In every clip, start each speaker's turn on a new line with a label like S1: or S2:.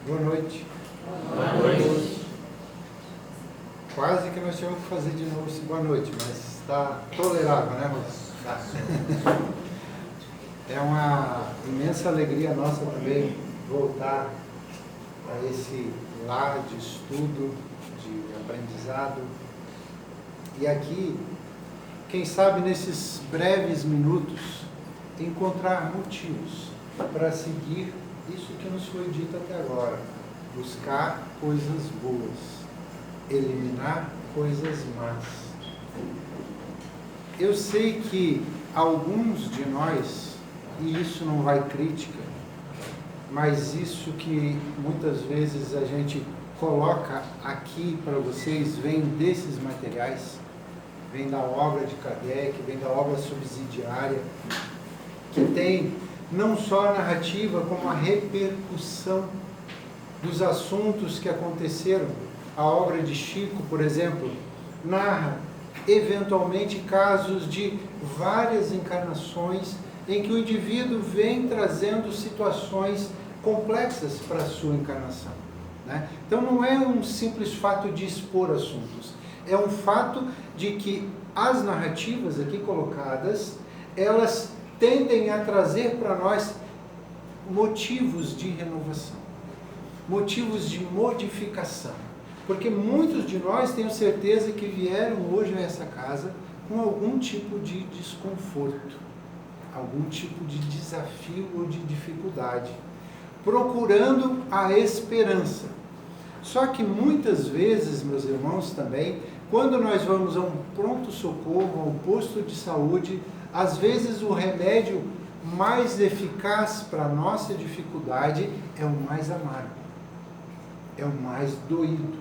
S1: Boa noite.
S2: Boa noite.
S1: Quase que nós tivemos que fazer de novo esse boa noite, mas está tolerável, né, Rosa? É uma imensa alegria nossa também voltar a esse lar de estudo, de aprendizado. E aqui, quem sabe nesses breves minutos, encontrar motivos para seguir isso que nos foi dito até agora. Buscar coisas boas, eliminar coisas más. Eu sei que alguns de nós, e isso não vai crítica, mas isso que muitas vezes a gente coloca aqui para vocês vem desses materiais, vem da obra de Kardec, vem da obra subsidiária, que tem não só a narrativa, como a repercussão dos assuntos que aconteceram. A obra de Chico, por exemplo, narra eventualmente casos de várias encarnações em que o indivíduo vem trazendo situações complexas para a sua encarnação, né? Então não é um simples fato de expor assuntos, é um fato de que as narrativas aqui colocadas, elas tendem a trazer para nós motivos de renovação, motivos de modificação. Porque muitos de nós, tenho certeza, que vieram hoje a essa casa com algum tipo de desconforto, algum tipo de desafio ou de dificuldade, procurando a esperança. Só que muitas vezes, meus irmãos, também, quando nós vamos a um pronto-socorro, a um posto de saúde, às vezes o remédio mais eficaz para a nossa dificuldade é o mais amargo, é o mais doído,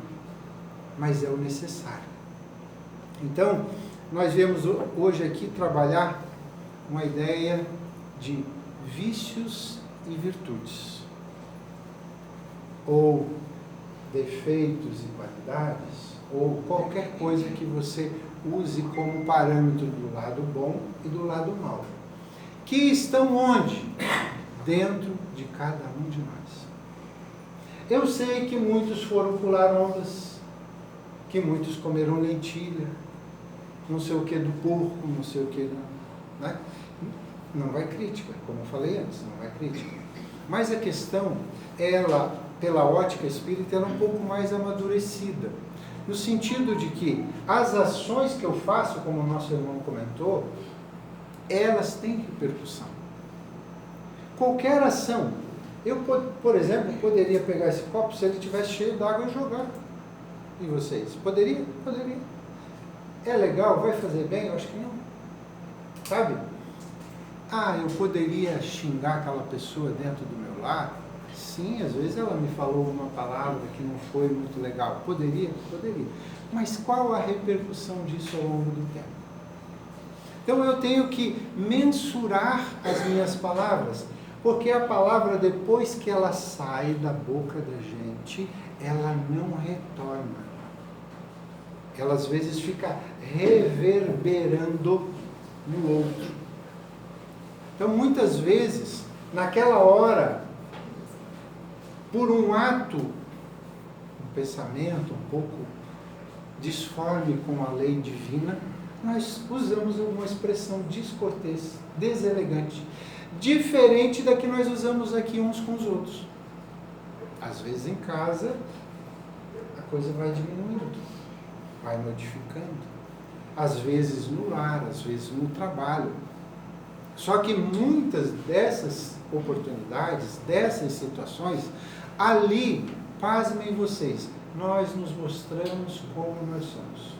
S1: mas é o necessário. Então, nós viemos hoje aqui trabalhar uma ideia de vícios e virtudes, ou defeitos e qualidades, ou qualquer coisa que você use como parâmetro do lado bom e do lado mau, que estão onde? Dentro de cada um de nós. Eu sei que muitos foram pular ondas, que muitos comeram lentilha, não sei o que do porco, não sei o que, né? Não vai crítica, como eu falei antes, não vai crítica. Mas a questão, ela, pela ótica espírita, ela é um pouco mais amadurecida, no sentido de que as ações que eu faço, como o nosso irmão comentou, elas têm repercussão. Qualquer ação, eu, por exemplo, poderia pegar esse copo, se ele estivesse cheio d'água, e jogar. E vocês? Poderia? Poderia. É legal? Vai fazer bem? Eu acho que não. Sabe? Ah, eu poderia xingar aquela pessoa dentro do meu lar? Sim, às vezes ela me falou uma palavra que não foi muito legal. Poderia? Poderia. Mas qual a repercussão disso ao longo do tempo? Então eu tenho que mensurar as minhas palavras, porque a palavra, depois que ela sai da boca da gente, ela não retorna. Ela às vezes fica reverberando no outro. Então muitas vezes, naquela hora, por um ato, um pensamento um pouco disforme com a lei divina, nós usamos uma expressão descortês, deselegante, diferente da que nós usamos aqui uns com os outros. Às vezes em casa, a coisa vai diminuindo, vai modificando. Às vezes no lar, às vezes no trabalho. Só que muitas dessas oportunidades, dessas situações, ali, pasmem vocês, nós nos mostramos como nós somos.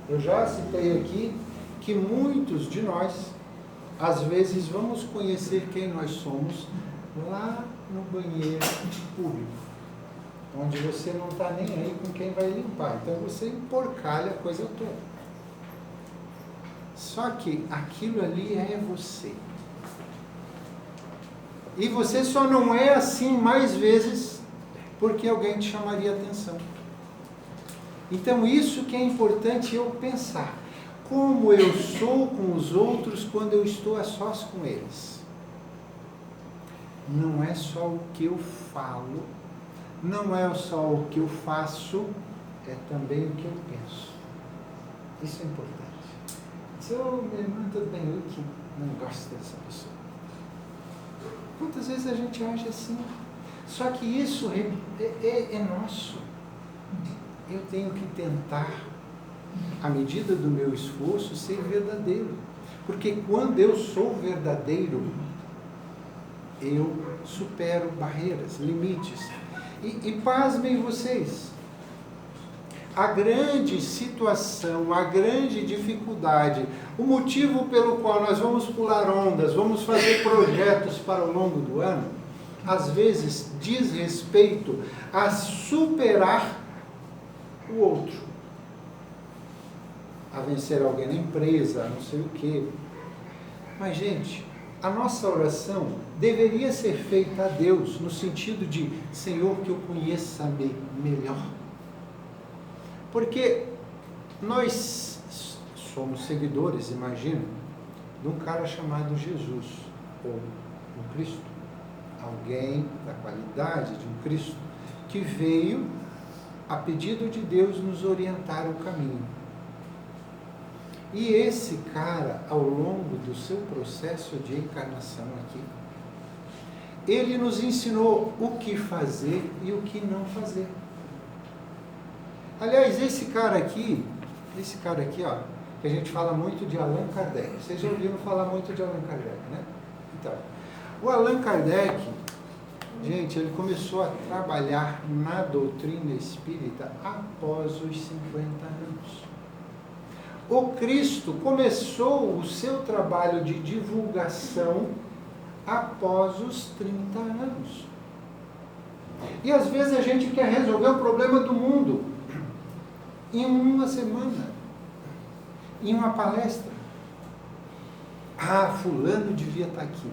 S1: Eu já citei aqui que muitos de nós, às vezes, vamos conhecer quem nós somos lá no banheiro público, onde você não está nem aí com quem vai limpar. Então você emporcalha a coisa toda. Só que aquilo ali é você. E você só não é assim mais vezes porque alguém te chamaria a atenção. Então isso que é importante eu pensar. Como eu sou com os outros quando eu estou a sós com eles. não é só o que eu falo, não é só o que eu faço, é também o que eu penso. Isso é importante. Se eu me irmã, tudo bem, eu que não gosto dessa pessoa. Quantas vezes a gente age assim? Só que isso é nosso. Eu tenho que tentar, à medida do meu esforço, ser verdadeiro. Porque quando eu sou verdadeiro, eu supero barreiras, limites. E pasmem vocês, a grande situação, a grande dificuldade, o motivo pelo qual nós vamos pular ondas, vamos fazer projetos para o longo do ano, às vezes diz respeito a superar o outro, a vencer alguém na empresa, não sei o quê. Mas, gente, a nossa oração deveria ser feita a Deus, no sentido de, Senhor, que eu conheça-me melhor. Porque nós somos seguidores, imagino, de um cara chamado Jesus, ou um Cristo. Alguém da qualidade de um Cristo, que veio, a pedido de Deus, nos orientar o caminho. E esse cara, ao longo do seu processo de encarnação aqui, ele nos ensinou o que fazer e o que não fazer. Aliás, esse cara aqui, ó, que a gente fala muito de Allan Kardec. Vocês já ouviram falar muito de Allan Kardec, né? Então, o Allan Kardec, gente, ele começou a trabalhar na doutrina espírita após os 50 anos. O Cristo começou o seu trabalho de divulgação após os 30 anos. E às vezes a gente quer resolver o problema do mundo em uma semana, em uma palestra. Ah, fulano devia estar aqui.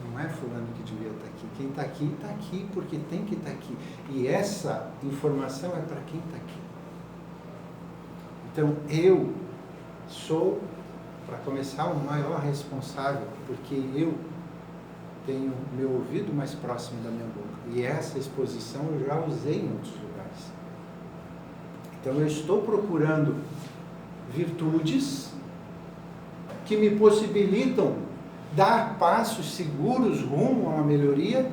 S1: Não é fulano que devia estar aqui. Quem está aqui porque tem que estar aqui. E essa informação é para quem está aqui. Então, eu sou, para começar, o maior responsável, porque eu tenho meu ouvido mais próximo da minha boca. E essa exposição eu já usei em outros lugares. Então, eu estou procurando virtudes que me possibilitam dar passos seguros rumo a uma melhoria,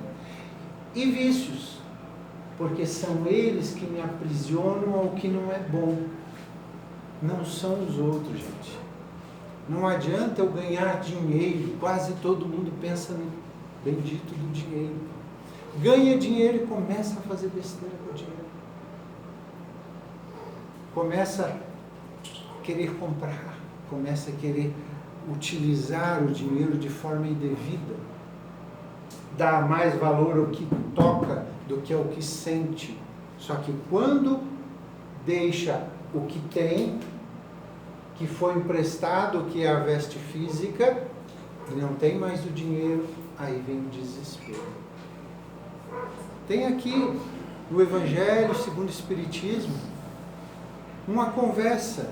S1: e vícios, porque são eles que me aprisionam ao que não é bom. Não são os outros, gente. Não adianta eu ganhar dinheiro, quase todo mundo pensa no bendito do dinheiro. Ganha dinheiro e começa a fazer besteira com o dinheiro. Começa a querer comprar, começa a querer utilizar o dinheiro de forma indevida. Dá mais valor ao que toca do que ao que sente. Só que quando deixa o que tem, que foi emprestado, que é a veste física, e não tem mais o dinheiro, aí vem o desespero. Tem aqui no Evangelho segundo o Espiritismo uma conversa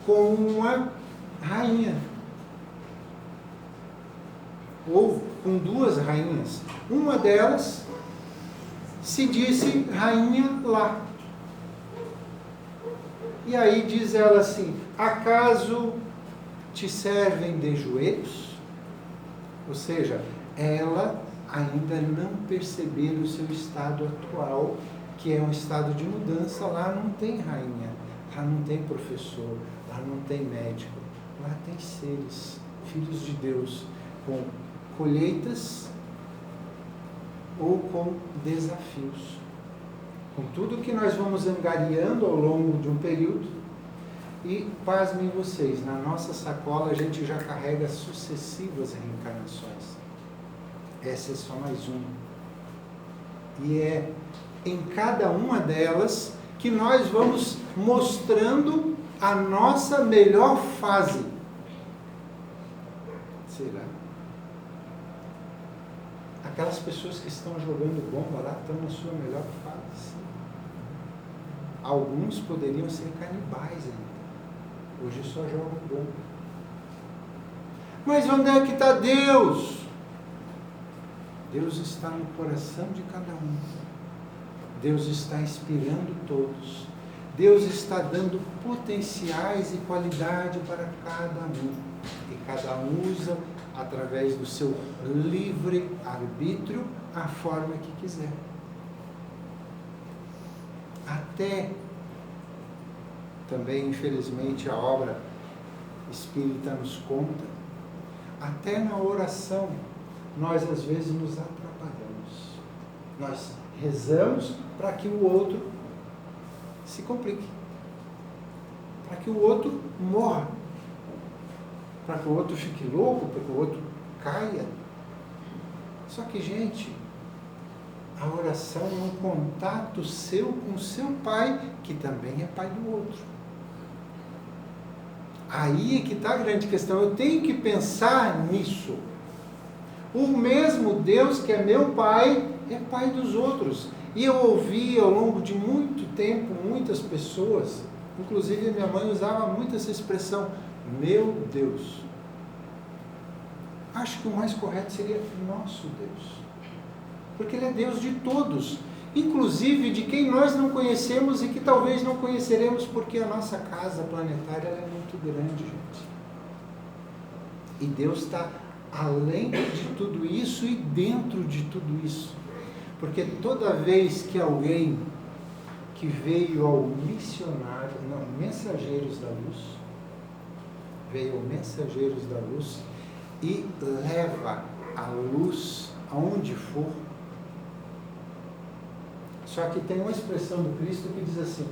S1: com uma rainha, ou com duas rainhas. Uma delas se disse rainha lá. E aí diz ela assim: acaso te servem de joelhos? Ou seja, ela ainda não percebeu o seu estado atual, que é um estado de mudança. Lá não tem rainha, lá não tem professor, lá não tem médico, lá tem seres, filhos de Deus, com colheitas ou com desafios. Com tudo que nós vamos angariando ao longo de um período. E, pasmem vocês, na nossa sacola a gente já carrega sucessivas reencarnações. Essa é só mais uma. E é em cada uma delas que nós vamos mostrando a nossa melhor fase. Será? Aquelas pessoas que estão jogando bomba lá estão na sua melhor fase. Alguns poderiam ser canibais ainda. Hoje só jogam bomba. Mas onde é que está Deus? Deus está no coração de cada um. Deus está inspirando todos. Deus está dando potenciais e qualidade para cada um. E cada um usa, através do seu livre arbítrio, a forma que quiser. Até, também, infelizmente, a obra espírita nos conta, até na oração, nós às vezes nos atrapalhamos. Nós rezamos para que o outro se complique, para que o outro morra, para que o outro fique louco, para que o outro caia. Só que, gente, a oração é um contato seu com seu pai, que também é pai do outro. Aí é que está a grande questão. Eu tenho que pensar nisso. O mesmo Deus que é meu pai, é pai dos outros. E eu ouvi ao longo de muito tempo, muitas pessoas, inclusive minha mãe usava muito essa expressão, meu Deus. Acho que o mais correto seria nosso Deus. Porque Ele é Deus de todos, inclusive de quem nós não conhecemos e que talvez não conheceremos, porque a nossa casa planetária ela é muito grande, gente. E Deus está além de tudo isso e dentro de tudo isso. Porque toda vez que alguém que veio ao missionário, não, Mensageiros da Luz, veio ao Mensageiros da Luz e leva a luz aonde for. Só que tem uma expressão do Cristo que diz assim,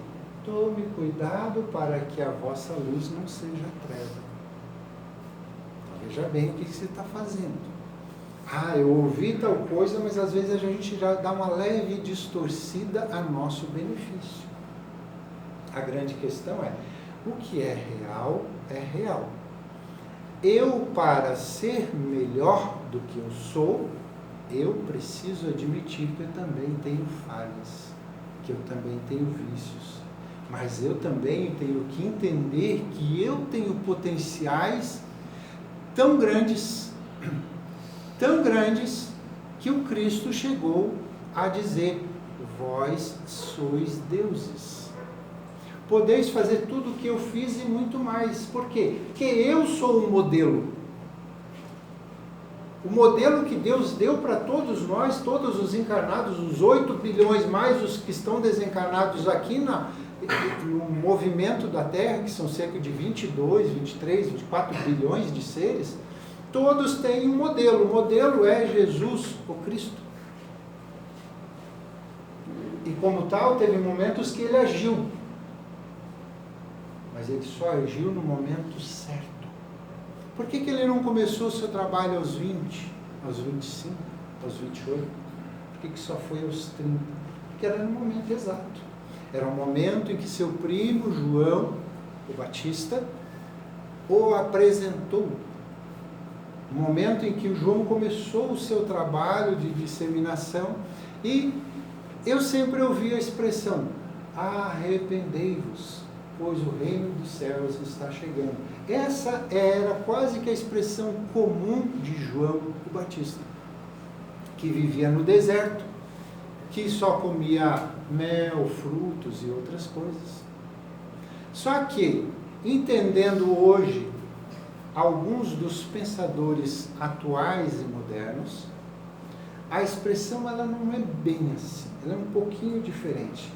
S1: tome cuidado para que a vossa luz não seja treva. Veja bem o que você está fazendo. Eu ouvi tal coisa, mas às vezes a gente já dá uma leve distorcida a nosso benefício. A grande questão é, o que é real, é real. Eu, para ser melhor do que eu sou, eu preciso admitir que eu também tenho falhas, que eu também tenho vícios. Mas eu também tenho que entender que eu tenho potenciais tão grandes, que o Cristo chegou a dizer, vós sois deuses. Podeis fazer tudo o que eu fiz e muito mais. Por quê? Porque eu sou o modelo. O modelo que Deus deu para todos nós, todos os encarnados, os 8 bilhões mais os que estão desencarnados aqui no movimento da Terra, que são cerca de 22, 23, 24 bilhões de seres, todos têm um modelo. O modelo é Jesus, o Cristo. E como tal, teve momentos que ele agiu. Mas ele só agiu no momento certo. Por que ele não começou o seu trabalho aos 20, aos 25, aos 28? Por que só foi aos 30? Porque era no momento exato. Era o momento em que seu primo, João, o Batista, o apresentou. O momento em que o João começou o seu trabalho de disseminação. E eu sempre ouvi a expressão, arrependei-vos, pois o reino dos céus está chegando. Essa era quase que a expressão comum de João o Batista, que vivia no deserto, que só comia mel, frutos e outras coisas. Só que, entendendo hoje alguns dos pensadores atuais e modernos, a expressão ela não é bem assim, ela é um pouquinho diferente.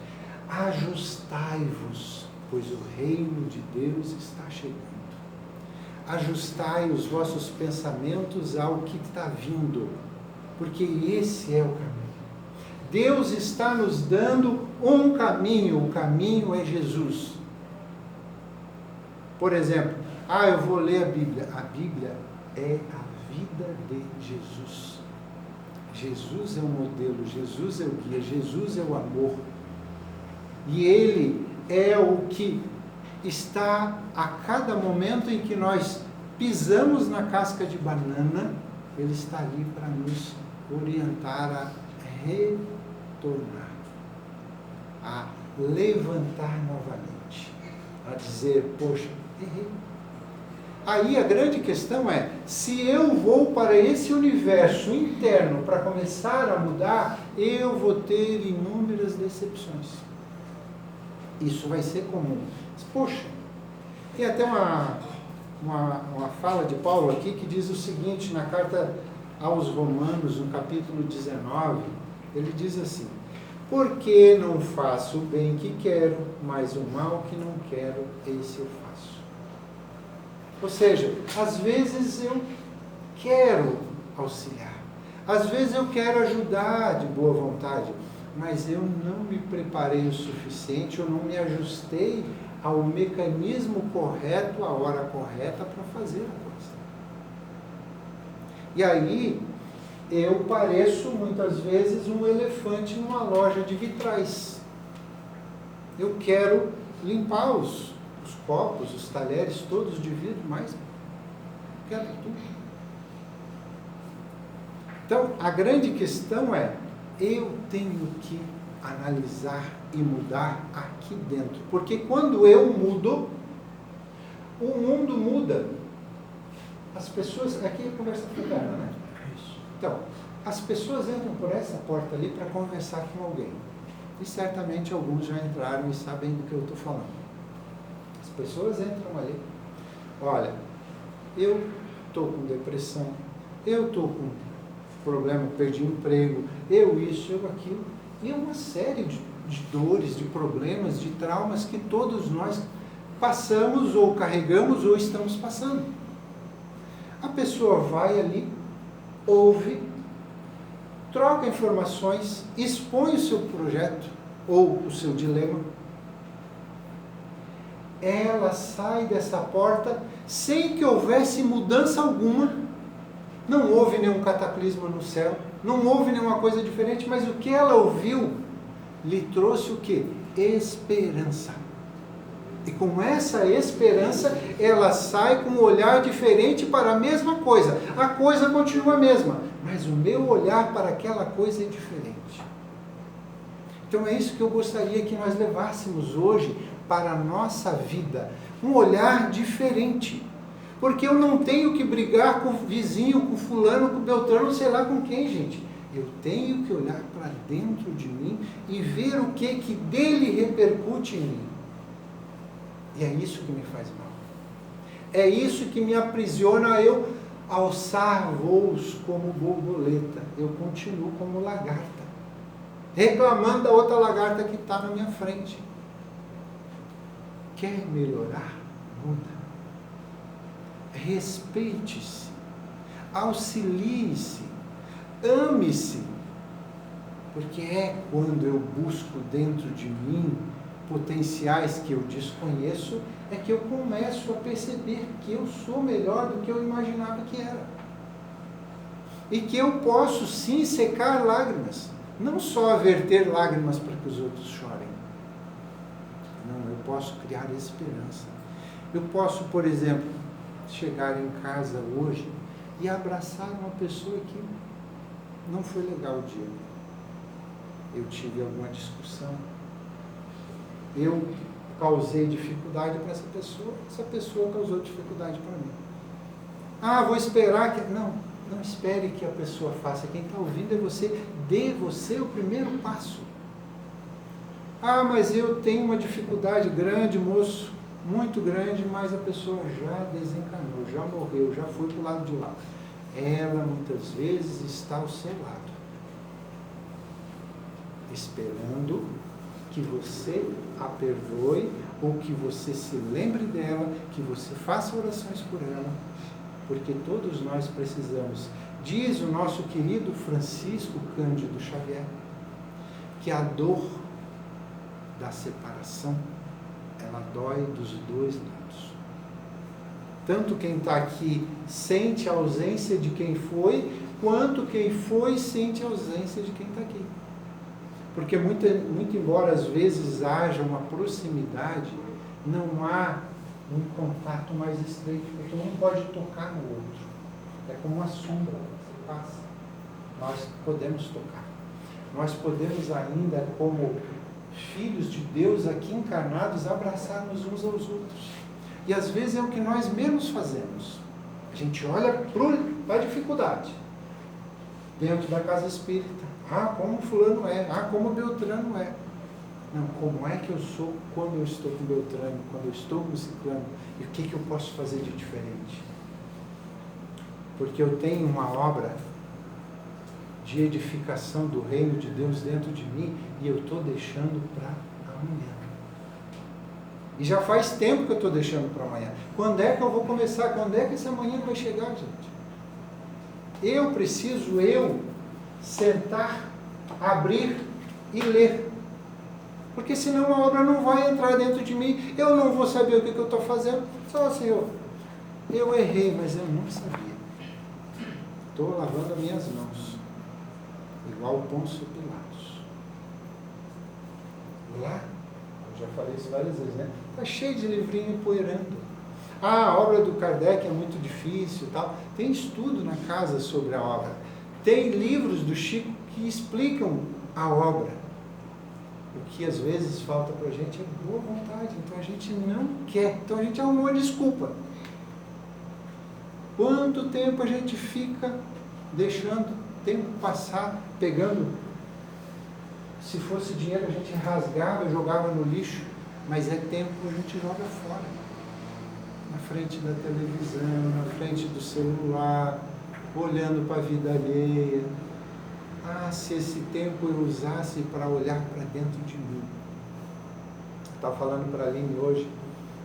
S1: Ajustai-vos, pois o reino de Deus está chegando. Ajustai os vossos pensamentos ao que está vindo, porque esse é o caminho. Deus está nos dando um caminho, o caminho é Jesus. Por exemplo, eu vou ler a Bíblia. A Bíblia é a vida de Jesus. Jesus é o modelo, Jesus é o guia, Jesus é o amor. E Ele é o que está a cada momento em que nós pisamos na casca de banana, Ele está ali para nos orientar a retornar, a levantar novamente, a dizer, poxa, errei. Aí a grande questão é, se eu vou para esse universo interno para começar a mudar, eu vou ter inúmeras decepções. Isso vai ser comum. Mas, poxa, tem até uma fala de Paulo aqui que diz o seguinte, na carta aos Romanos, no capítulo 19, ele diz assim: porque não faço o bem que quero, mas o mal que não quero, esse eu faço. Ou seja, às vezes eu quero auxiliar, às vezes eu quero ajudar de boa vontade, mas eu não me preparei o suficiente, eu não me ajustei ao mecanismo correto, à hora correta para fazer a coisa. E aí, eu pareço muitas vezes um elefante numa loja de vitrais. Eu quero limpar os copos, os talheres todos de vidro, mas quero tudo. Então, a grande questão é, eu tenho que analisar e mudar aqui dentro. Porque quando eu mudo, o mundo muda. As pessoas... Aqui a conversa fulana, né? Então, as pessoas entram por essa porta ali para conversar com alguém. E certamente alguns já entraram e sabem do que eu estou falando. As pessoas entram ali. Olha, eu estou com depressão, eu estou com problema, perdi emprego, eu isso, eu aquilo. E é uma série de dores, de problemas, de traumas que todos nós passamos ou carregamos ou estamos passando. A pessoa vai ali, ouve, troca informações, expõe o seu projeto ou o seu dilema. Ela sai dessa porta sem que houvesse mudança alguma. Não houve nenhum cataclisma no céu, não houve nenhuma coisa diferente, mas o que ela ouviu lhe trouxe o quê? Esperança. E com essa esperança, ela sai com um olhar diferente para a mesma coisa. A coisa continua a mesma, mas o meu olhar para aquela coisa é diferente. Então é isso que eu gostaria que nós levássemos hoje para a nossa vida. Um olhar diferente. Porque eu não tenho que brigar com o vizinho, com fulano, com Beltrano, sei lá com quem, gente. Eu tenho que olhar para dentro de mim e ver o que dele repercute em mim. E é isso que me faz mal. É isso que me aprisiona a eu alçar voos como borboleta. Eu continuo como lagarta, reclamando da outra lagarta que está na minha frente. Quer melhorar? Muda. Respeite-se, auxilie-se, ame-se, porque é quando eu busco dentro de mim potenciais que eu desconheço, é que eu começo a perceber que eu sou melhor do que eu imaginava que era. E que eu posso sim secar lágrimas, não só verter lágrimas para que os outros chorem. Não, eu posso criar esperança. Eu posso, por exemplo, chegar em casa hoje e abraçar uma pessoa que não foi legal o dia. Eu tive alguma discussão, eu causei dificuldade para essa pessoa causou dificuldade para mim. Ah, vou esperar que... Não espere que a pessoa faça. Quem está ouvindo é você. Dê você o primeiro passo. Ah, mas eu tenho uma dificuldade grande, moço, muito grande, mas a pessoa já desencanou, já morreu, já foi para o lado de lá. Ela muitas vezes está ao seu lado, esperando que você a perdoe, ou que você se lembre dela, que você faça orações por ela, porque todos nós precisamos. Diz o nosso querido Francisco Cândido Xavier, que a dor da separação, ela dói dos dois lados. Tanto quem está aqui sente a ausência de quem foi, quanto quem foi sente a ausência de quem está aqui. Porque muito embora às vezes haja uma proximidade, não há um contato mais estreito, porque um pode tocar no outro. É como uma sombra, você passa. Nós podemos tocar. Nós podemos ainda, como filhos de Deus aqui encarnados, abraçarmos uns aos outros. E às vezes é o que nós menos fazemos. A gente olha para a dificuldade dentro da casa espírita. Ah, como fulano é. Ah, como Beltrano é. Não, como é que eu sou quando eu estou com Beltrano, quando eu estou com Ciclano? E o que eu posso fazer de diferente? Porque eu tenho uma obra de edificação do reino de Deus dentro de mim e eu estou deixando para amanhã. E já faz tempo que eu estou deixando para amanhã. Quando é que eu vou começar? Quando é que essa manhã vai chegar, gente? Eu preciso, sentar, abrir e ler. Porque senão a obra não vai entrar dentro de mim. Eu não vou saber o que eu estou fazendo. Só Senhor, eu errei, mas eu não sabia. Estou lavando as minhas mãos. Igual o Pôncio Pilatos. Lá, eu já falei isso várias vezes, né? Está cheio de livrinho empoeirando. Ah, a obra do Kardec é muito difícil e tal. Tem estudo na casa sobre a obra. Tem livros do Chico que explicam a obra. O que às vezes falta para a gente é boa vontade. Então a gente não quer. Então a gente arrumou uma desculpa. Quanto tempo a gente fica deixando o tempo passar, pegando? Se fosse dinheiro a gente rasgava, jogava no lixo. Mas é tempo que a gente joga fora. Na frente da televisão, na frente do celular, olhando para a vida alheia. Ah, se esse tempo eu usasse para olhar para dentro de mim. Eu estava falando para a Aline hoje,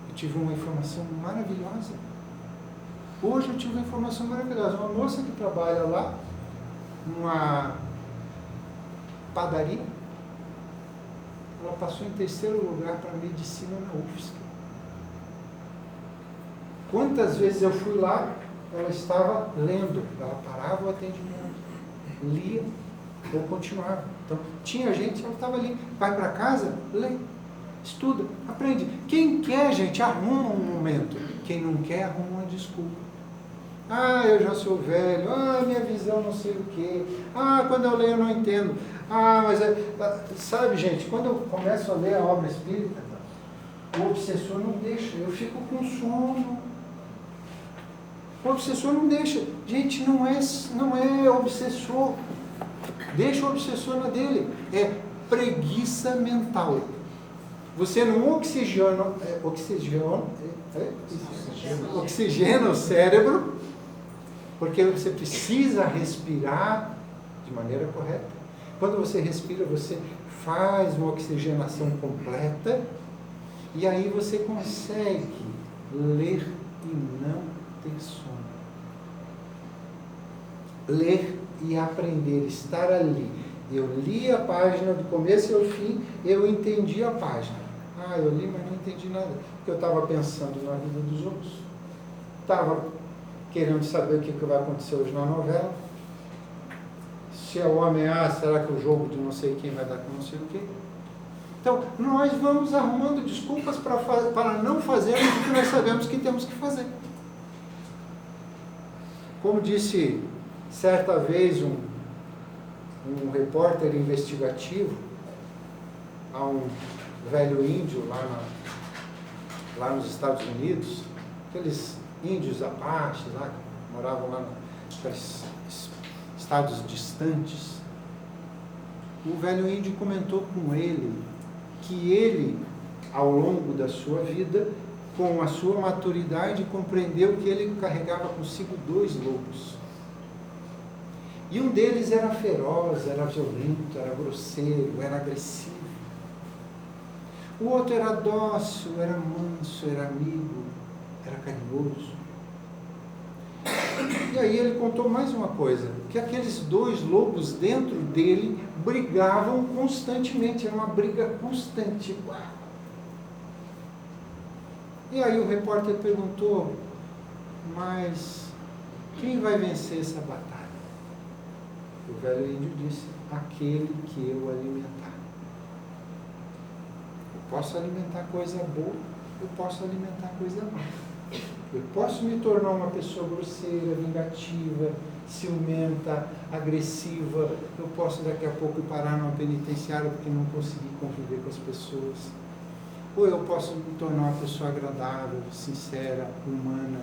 S1: eu tive uma informação maravilhosa. Hoje eu tive uma informação maravilhosa. Uma moça que trabalha lá, numa padaria, ela passou em 3º lugar para medicina na UFSC. Quantas vezes eu fui lá, ela estava lendo, ela parava o atendimento, lia ou continuava. Então, tinha gente, ela estava ali, vai para casa, lê, estuda, aprende. Quem quer, gente, arruma um momento. Quem não quer, arruma uma desculpa. Ah, eu já sou velho. Ah, minha visão não sei o quê. Ah, quando eu leio eu não entendo. Ah, mas sabe, gente, quando eu começo a ler a obra espírita, o obsessor não deixa, eu fico com sono. O obsessor não deixa. Gente, não é obsessor. Deixa o obsessor na dele. É preguiça mental. Você não oxigena o cérebro, porque você precisa respirar de maneira correta. Quando você respira, você faz uma oxigenação completa e aí você consegue ler e não ter sono. Ler e aprender, estar ali. Eu li a página do começo ao fim, eu entendi a página. Ah, eu li, mas não entendi nada, porque eu estava pensando na vida dos outros. Estava querendo saber o que vai acontecer hoje na novela. Se é o homem, será que o jogo de não sei quem vai dar com não sei o quê? Então, nós vamos arrumando desculpas para não fazermos o que nós sabemos que temos que fazer. Como disse certa vez um repórter investigativo a um velho índio lá nos Estados Unidos, aqueles índios apaches lá que moravam lá naqueles estados distantes. O velho índio comentou com ele que ele, ao longo da sua vida, com a sua maturidade, compreendeu que ele carregava consigo 2 lobos. E um deles era feroz, era violento, era grosseiro, era agressivo. O outro era dócil, era manso, era amigo, era carinhoso. E aí ele contou mais uma coisa, que aqueles 2 lobos dentro dele brigavam constantemente, era uma briga constante. E aí o repórter perguntou, mas quem vai vencer essa batalha? O velho índio disse, aquele que eu alimentar. Eu posso alimentar coisa boa, eu posso alimentar coisa má. Eu posso me tornar uma pessoa grosseira, vingativa, ciumenta, agressiva. Eu posso daqui a pouco parar numa penitenciária porque não consegui conviver com as pessoas. Ou eu posso me tornar uma pessoa agradável, sincera, humana,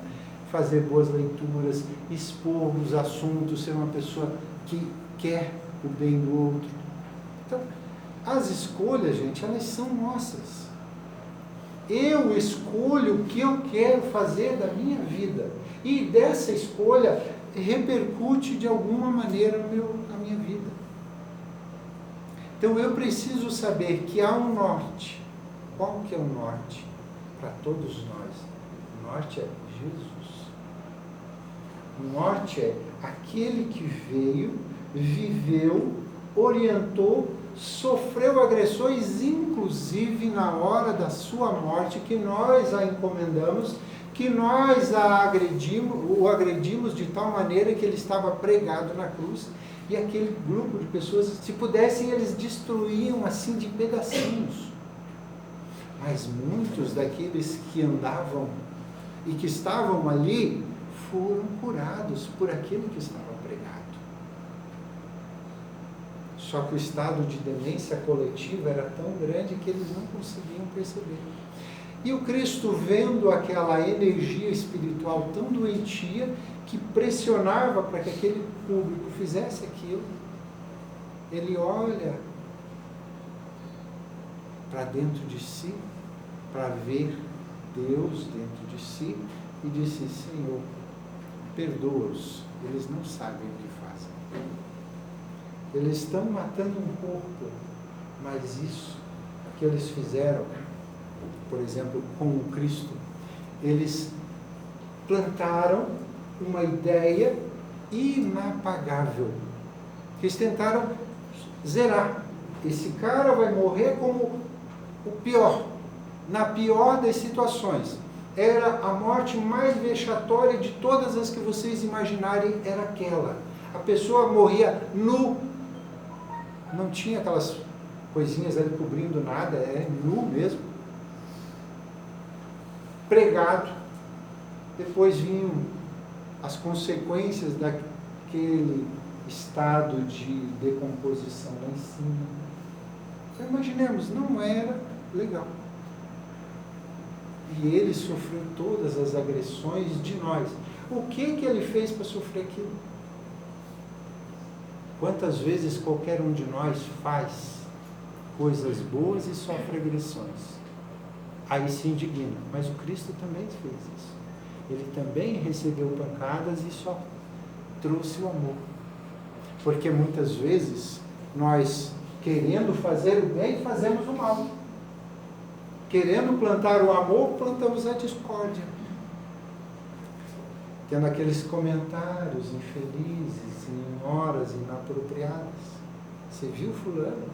S1: fazer boas leituras, expor os assuntos, ser uma pessoa que quer o bem do outro. Então, as escolhas, gente, elas são nossas. Eu escolho o que eu quero fazer da minha vida. E dessa escolha repercute de alguma maneira na minha vida. Então eu preciso saber que há um norte. Qual que é o norte? Para todos nós. O norte é Jesus. O norte é aquele que veio, viveu, orientou, sofreu agressões, inclusive na hora da sua morte, que nós a encomendamos, que nós o agredimos de tal maneira que ele estava pregado na cruz, e aquele grupo de pessoas, se pudessem, eles destruíam assim de pedacinhos. Mas muitos daqueles que andavam e que estavam ali foram curados por aquele que estava pregado. Só que o estado de demência coletiva era tão grande que eles não conseguiam perceber. E o Cristo, vendo aquela energia espiritual tão doentia, que pressionava para que aquele público fizesse aquilo, ele olha para dentro de si, para ver Deus dentro de si, e disse: Senhor, perdoa-os, eles não sabem o que fazem. Eles estão matando um corpo, mas isso que eles fizeram, por exemplo, com o Cristo, eles plantaram uma ideia inapagável. Eles tentaram zerar. Esse cara vai morrer como o pior, na pior das situações. Era a morte mais vexatória de todas as que vocês imaginarem, era aquela. A pessoa morria nu, não tinha aquelas coisinhas ali cobrindo nada, é nu mesmo. Pregado, depois vinham as consequências daquele estado de decomposição lá em cima. Então, imaginemos, não era legal. E ele sofreu todas as agressões de nós. O que ele fez para sofrer aquilo? Quantas vezes qualquer um de nós faz coisas boas e sofre agressões? Aí se indigna. Mas o Cristo também fez isso. Ele também recebeu pancadas e só trouxe o amor. Porque muitas vezes nós, querendo fazer o bem, fazemos o mal. Querendo plantar o amor, plantamos a discórdia. Tendo aqueles comentários infelizes, em horas inapropriadas. Você viu fulano?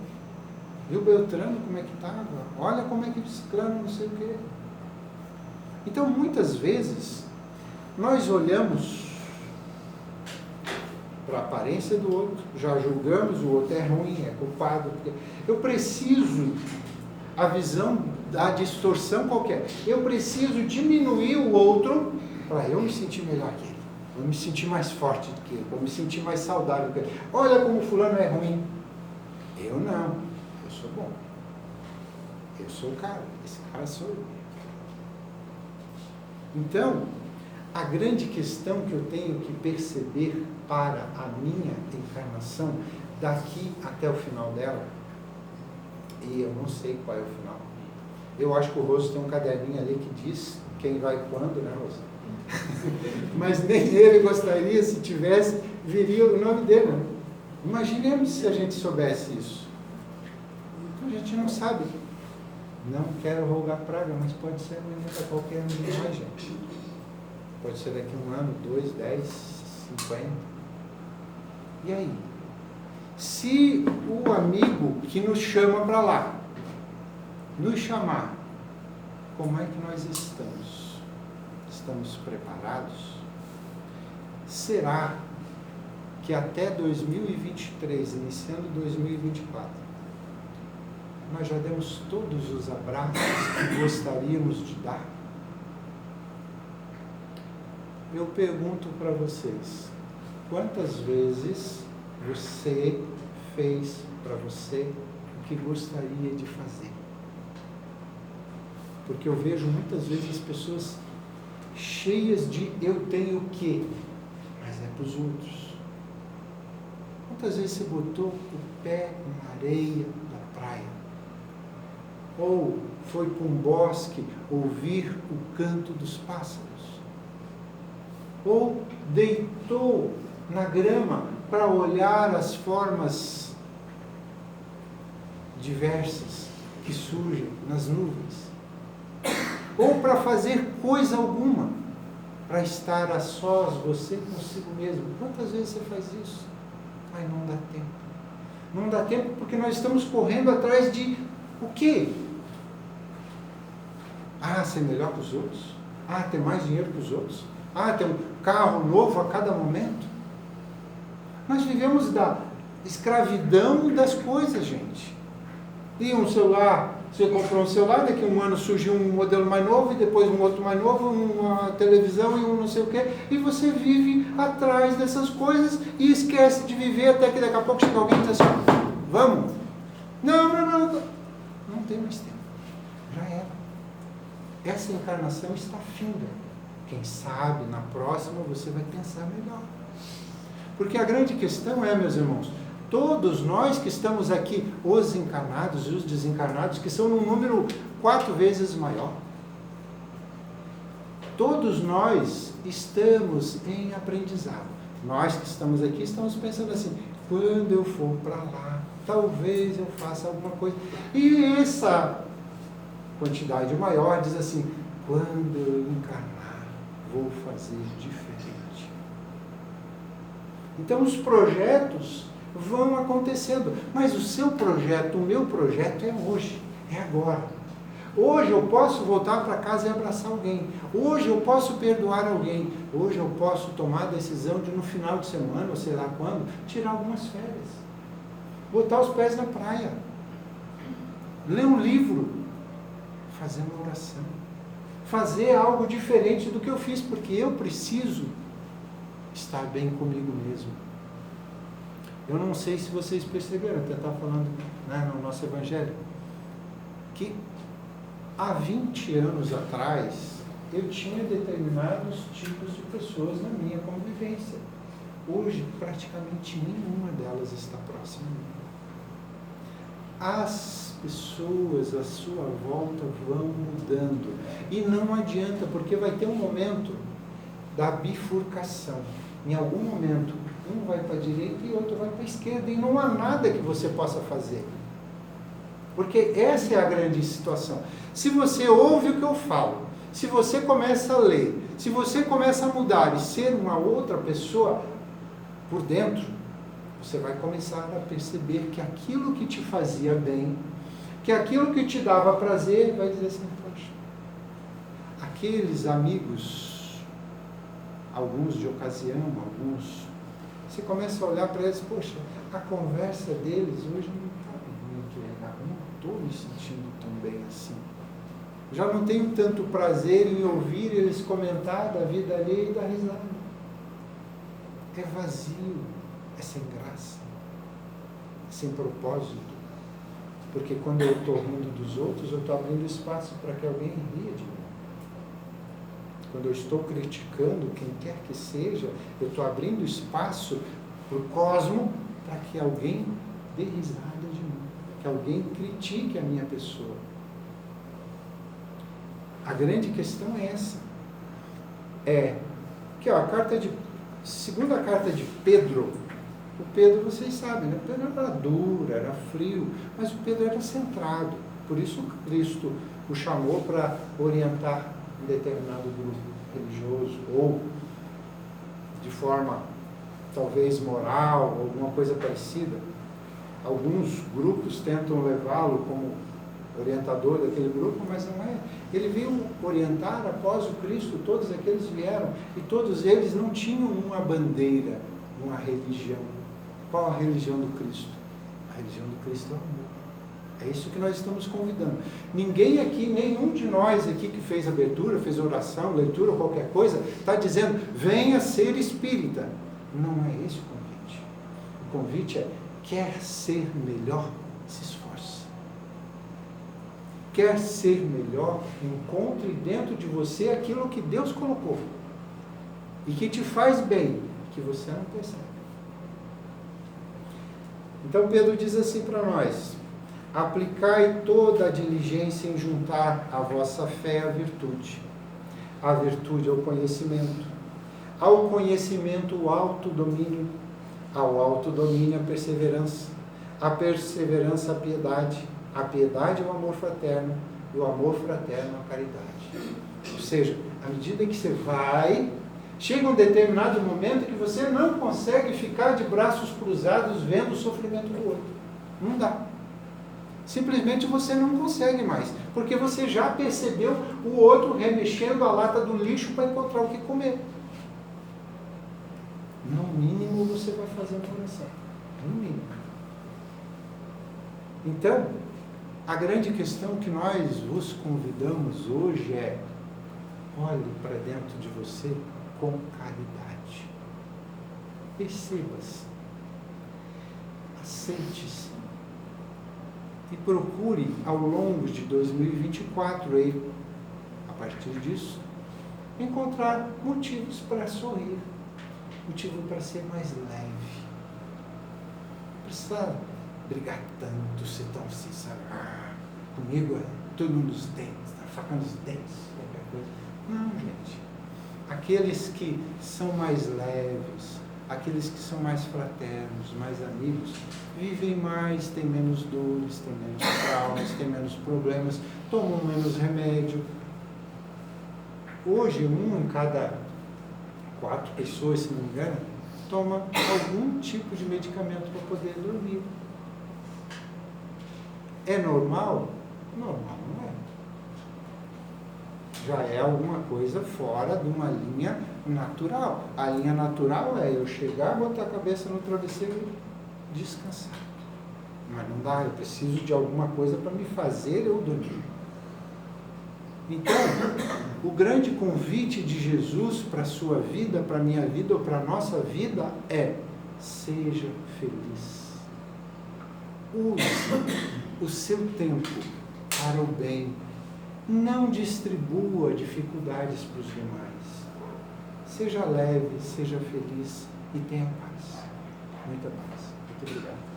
S1: Viu Beltrano como é que estava? Olha como é que Ciclano não sei o quê. Então, muitas vezes, nós olhamos para a aparência do outro, já julgamos o outro é ruim, é culpado. Eu preciso, a visão da distorção qualquer, eu preciso diminuir o outro para eu me sentir melhor que ele, para eu me sentir mais forte do que ele, para eu me sentir mais saudável que ele. Olha como fulano é ruim. Eu não, eu sou bom. Eu sou o cara, esse cara sou eu. Então, a grande questão que eu tenho que perceber para a minha encarnação, daqui até o final dela, e eu não sei qual é o final. Eu acho que o Roso tem um caderninho ali que diz quem vai quando, né, Roso? Mas nem ele gostaria, se tivesse, viria o nome dele. Né? Imaginemos se a gente soubesse isso. Então a gente não sabe. Não quero rogar praga, mas pode ser amanhã para qualquer um de nós, gente. Pode ser daqui a 1 ano, 2, 10, 50. E aí? Se o amigo que nos chama para lá, nos chamar, como é que nós estamos? Estamos preparados? Será que até 2023, iniciando 2024, nós já demos todos os abraços que gostaríamos de dar? Eu pergunto para vocês, quantas vezes você fez para você o que gostaria de fazer? porque eu vejo muitas vezes as pessoas cheias de eu tenho o quê, mas é para os outros. Quantas vezes você botou o pé na areia da praia? Ou foi para um bosque ouvir o canto dos pássaros? Ou deitou na grama para olhar as formas diversas que surgem nas nuvens? Ou para fazer coisa alguma, para estar a sós, você consigo mesmo? Quantas vezes você faz isso? Ai, não dá tempo. Não dá tempo porque nós estamos correndo atrás de o quê? Ah, ser melhor que os outros? Ah, ter mais dinheiro que os outros? Ah, ter um carro novo a cada momento? Nós vivemos da escravidão das coisas, gente. E um celular, você comprou um celular, daqui a um ano surgiu um modelo mais novo, e depois um outro mais novo, uma televisão e um não sei o quê, e você vive atrás dessas coisas e esquece de viver até que daqui a pouco chega alguém e diz assim, vamos? Não tem mais tempo. Já era. Essa encarnação está finda. Quem sabe, na próxima, você vai pensar melhor. Porque a grande questão é, meus irmãos, todos nós que estamos aqui, os encarnados e os desencarnados, que são num número 4 vezes maior, todos nós estamos em aprendizado. Nós que estamos aqui estamos pensando assim, quando eu for para lá, talvez eu faça alguma coisa. E essa quantidade maior diz assim, quando eu encarnar, vou fazer diferente. Então os projetos vão acontecendo, mas o seu projeto, o meu projeto é hoje, é agora. Hoje eu posso voltar para casa e abraçar alguém, hoje eu posso perdoar alguém, hoje eu posso tomar a decisão de no final de semana, ou sei lá quando, tirar algumas férias, botar os pés na praia, ler um livro, fazer uma oração, fazer algo diferente do que eu fiz, porque eu preciso estar bem comigo mesmo. Eu não sei se vocês perceberam, até estava falando, né, no nosso evangelho, que há 20 anos atrás eu tinha determinados tipos de pessoas na minha convivência. Hoje praticamente nenhuma delas está próxima de mim. As pessoas à sua volta vão mudando. E não adianta, porque vai ter um momento da bifurcação. Em algum momento, um vai para a direita e outro vai para a esquerda. E não há nada que você possa fazer. Porque essa é a grande situação. Se você ouve o que eu falo, se você começa a ler, se você começa a mudar e ser uma outra pessoa por dentro, você vai começar a perceber que aquilo que te fazia bem, que aquilo que te dava prazer, vai dizer assim, poxa, aqueles amigos, alguns de ocasião, alguns, você começa a olhar para eles, poxa, a conversa deles hoje não está muito legal, não estou me sentindo tão bem assim. Já não tenho tanto prazer em ouvir eles comentar da vida alheia e da risada. É vazio, é sem graça, é sem propósito. Porque quando eu estou rindo dos outros, eu estou abrindo espaço para que alguém ria de mim. Quando eu estou criticando quem quer que seja, eu estou abrindo espaço para o cosmo para que alguém dê risada de mim, que alguém critique a minha pessoa. A grande questão é essa. É que a segunda carta de Pedro, o Pedro, vocês sabem, né? Pedro era duro, era frio, mas o Pedro era centrado. Por isso Cristo o chamou para orientar um determinado grupo religioso, ou de forma talvez moral, alguma coisa parecida. Alguns grupos tentam levá-lo como orientador daquele grupo, mas não é. Ele veio orientar após o Cristo, todos aqueles vieram, e todos eles não tinham uma bandeira, uma religião. Qual a religião do Cristo? A religião do Cristo é o amor. É isso que nós estamos convidando. Ninguém aqui, nenhum de nós aqui que fez abertura, fez oração, leitura ou qualquer coisa, está dizendo, venha ser espírita. Não é esse o convite. O convite é, quer ser melhor? Se esforce. quer ser melhor, encontre dentro de você aquilo que Deus colocou e que te faz bem, que você não percebe. Então Pedro diz assim para nós: aplicai toda a diligência em juntar a vossa fé à virtude. A virtude ao conhecimento, ao conhecimento o autodomínio, ao autodomínio a perseverança a piedade ao amor fraterno, e o amor fraterno à caridade. Ou seja, à medida que você vai, chega um determinado momento que você não consegue ficar de braços cruzados vendo o sofrimento do outro. Não dá. Simplesmente você não consegue mais, porque você já percebeu o outro remexendo a lata do lixo para encontrar o que comer. No mínimo você vai fazer uma oração. No mínimo. Então, a grande questão que nós vos convidamos hoje é: olhe para dentro de você com caridade. Perceba-se. Aceite-se. E procure, ao longo de 2024, aí, a partir disso, encontrar motivos para sorrir, motivo para ser mais leve. Não precisa brigar tanto, ser tão sincero. Comigo é tudo nos dentes, na faca nos dentes, qualquer coisa. Não, gente. Aqueles que são mais leves, aqueles que são mais fraternos, mais amigos, vivem mais, têm menos dores, têm menos traumas, têm menos problemas, tomam menos remédio. Hoje, 1 em cada 4 pessoas, se não me engano, toma algum tipo de medicamento para poder dormir. É normal? Normal não é. Já é alguma coisa fora de uma linha natural. A linha natural é eu chegar, botar a cabeça no travesseiro e descansar. Mas não dá, eu preciso de alguma coisa para me fazer eu dormir. Então, o grande convite de Jesus para a sua vida, para a minha vida ou para a nossa vida é: seja feliz. Use o seu tempo para o bem. Não distribua dificuldades para os demais. Seja leve, seja feliz e tenha paz. Muita paz. Muito obrigado.